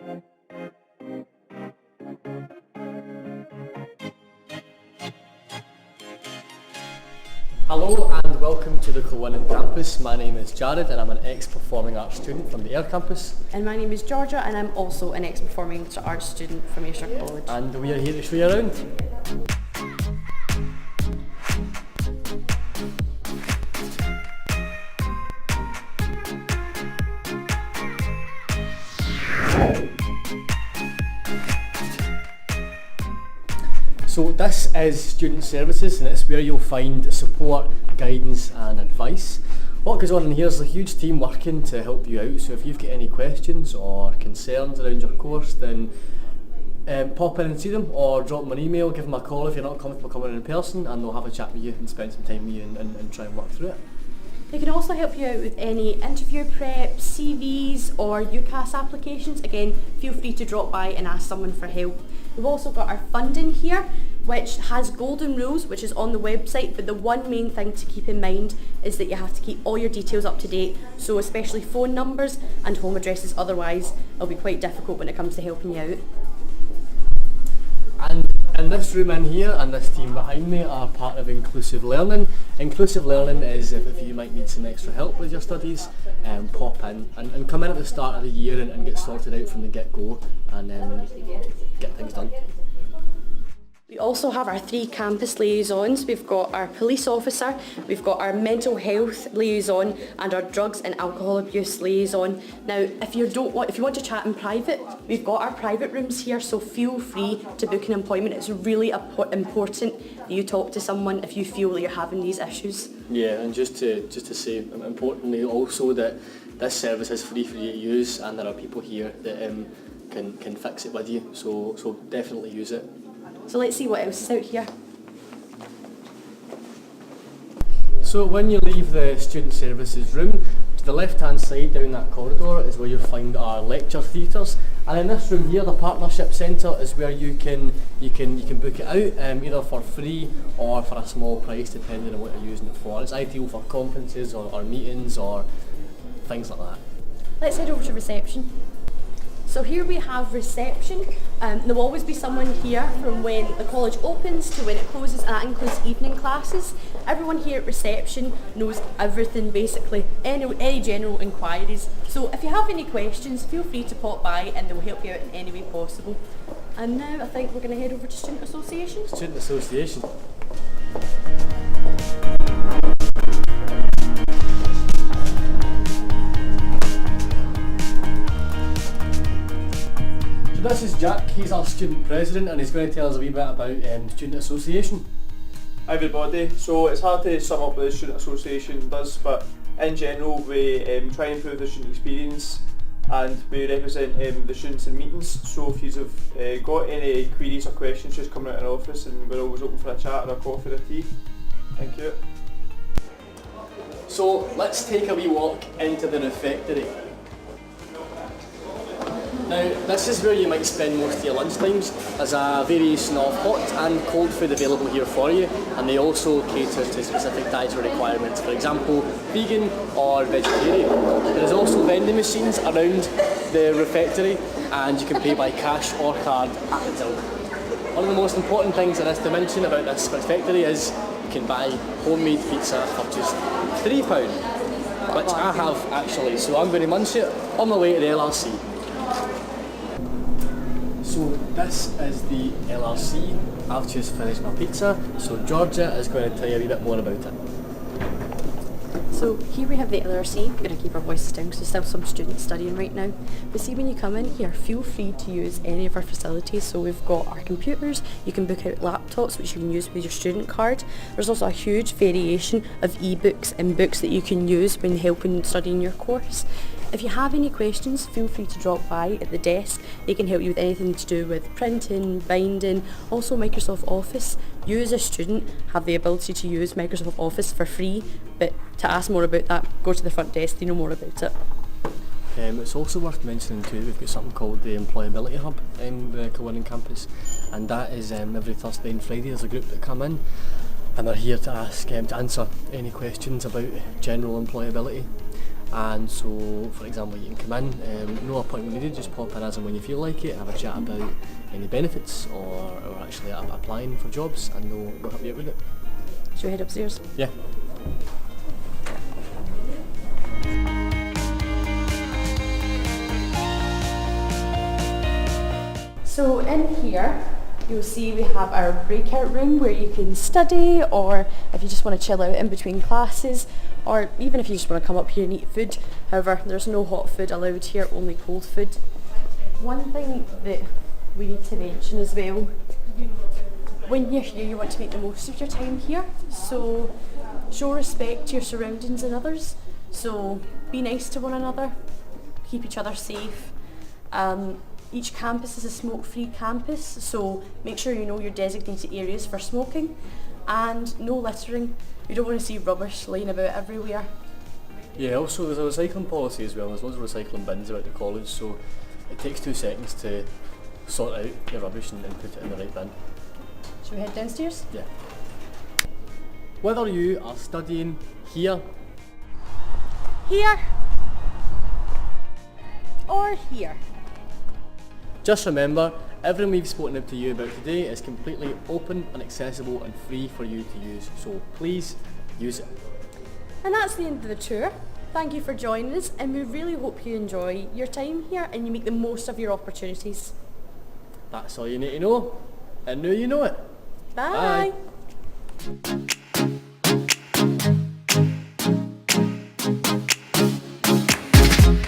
Hello and welcome to the Kilwinning campus. My name is Jared and I'm an ex-performing arts student from the Ayrshire campus. And my name is Georgia and I'm also an ex-performing arts student from Ayrshire College. And we are here to show you around. So this is Student Services and it's where you'll find support, guidance and advice. What goes on in here is a huge team working to help you out, so if you've got any questions or concerns around your course then pop in and see them or drop them an email, give them a call if you're not comfortable coming in person and they'll have a chat with you and spend some time with you and try and work through it. They can also help you out with any interview prep, CVs or UCAS applications. Again, feel free to drop by and ask someone for help. We've also got our funding here, which has golden rules, which is on the website, but the one main thing to keep in mind is that you have to keep all your details up to date, so especially phone numbers and home addresses, otherwise it'll be quite difficult when it comes to helping you out. And in this room in here and this team behind me are part of Inclusive Learning. Inclusive Learning is if you might need some extra help with your studies, pop in and come in at the start of the year and get sorted out from the get-go and get things done. We also have our 3 campus liaisons. We've got our police officer, we've got our mental health liaison and our drugs and alcohol abuse liaison. Now, if you want to chat in private, we've got our private rooms here, so feel free to book an appointment. It's really important that you talk to someone if you feel that you're having these issues. Yeah, and just to say importantly also that this service is free for you to use and there are people here that can fix it with you, so definitely use it. So let's see what else is out here. So when you leave the Student Services room, to the left hand side down that corridor is where you'll find our lecture theatres, and in this room here the Partnership Centre is where you can book it out either for free or for a small price depending on what you're using it for. It's ideal for conferences or meetings or things like that. Let's head over to reception. So here we have reception. There will always be someone here from when the college opens to when it closes, and that includes evening classes. Everyone here at reception knows everything basically, any general inquiries. So if you have any questions, feel free to pop by and they'll help you out in any way possible. And now I think we're going to head over to Student Association. Student Association. So this is Jack, he's our student president and he's going to tell us a wee bit about Student Association. Hi everybody, so it's hard to sum up what the Student Association does, but in general we try and improve the student experience and we represent the students in meetings, so if you've got any queries or questions, just come out in our office and we're always open for a chat or a coffee or a tea. Thank you. So let's take a wee walk into the refectory. Now, this is where you might spend most of your lunch times. There's a variation of hot and cold food available here for you, and they also cater to specific dietary requirements, for example, vegan or vegetarian. There's also vending machines around the refectory, and you can pay by cash or card at the till. One of the most important things that is to mention about this refectory is you can buy homemade pizza for just £3, which I have actually, so I'm going to munch it on my way to the LRC. So this is the LRC. I've just finished my pizza, so Georgia is going to tell you a wee bit more about it. So here we have the LRC. We're going to keep our voices down because there's still some students studying right now. But see, when you come in here, feel free to use any of our facilities. So we've got our computers, you can book out laptops which you can use with your student card. There's also a huge variation of e-books and books that you can use when helping studying your course. If you have any questions, feel free to drop by at the desk. They can help you with anything to do with printing, binding, also Microsoft Office. You as a student have the ability to use Microsoft Office for free, but to ask more about that, go to the front desk, they know more about it. It's also worth mentioning too, we've got something called the Employability Hub in the Kilwinning campus, and that is every Thursday and Friday there's a group that come in and they're here to answer any questions about general employability. And so, for example, you can come in, no appointment needed, just pop in as and when you feel like it and have a chat about any benefits or actually applying for jobs, and they'll help you out with it. Should we head upstairs? Yeah. So in here, you'll see we have our breakout room where you can study, or if you just want to chill out in between classes, or even if you just want to come up here and eat food. However, there's no hot food allowed here, only cold food. One thing that we need to mention as well, when you're here you want to make the most of your time here, so show respect to your surroundings and others, so be nice to one another, keep each other safe. Each campus is a smoke-free campus, so make sure you know your designated areas for smoking, and no littering. You don't want to see rubbish laying about everywhere. Yeah, also there's a recycling policy as well. There's loads of recycling bins about the college, so it takes 2 seconds to sort out your rubbish and put it in the right bin. Should we head downstairs? Yeah. Whether you are studying here, Or here. just remember, everything we've spoken to you about today is completely open and accessible and free for you to use, so please use it. And that's the end of the tour. Thank you for joining us, and we really hope you enjoy your time here and you make the most of your opportunities. That's all you need to know, and now you know it. Bye. Bye.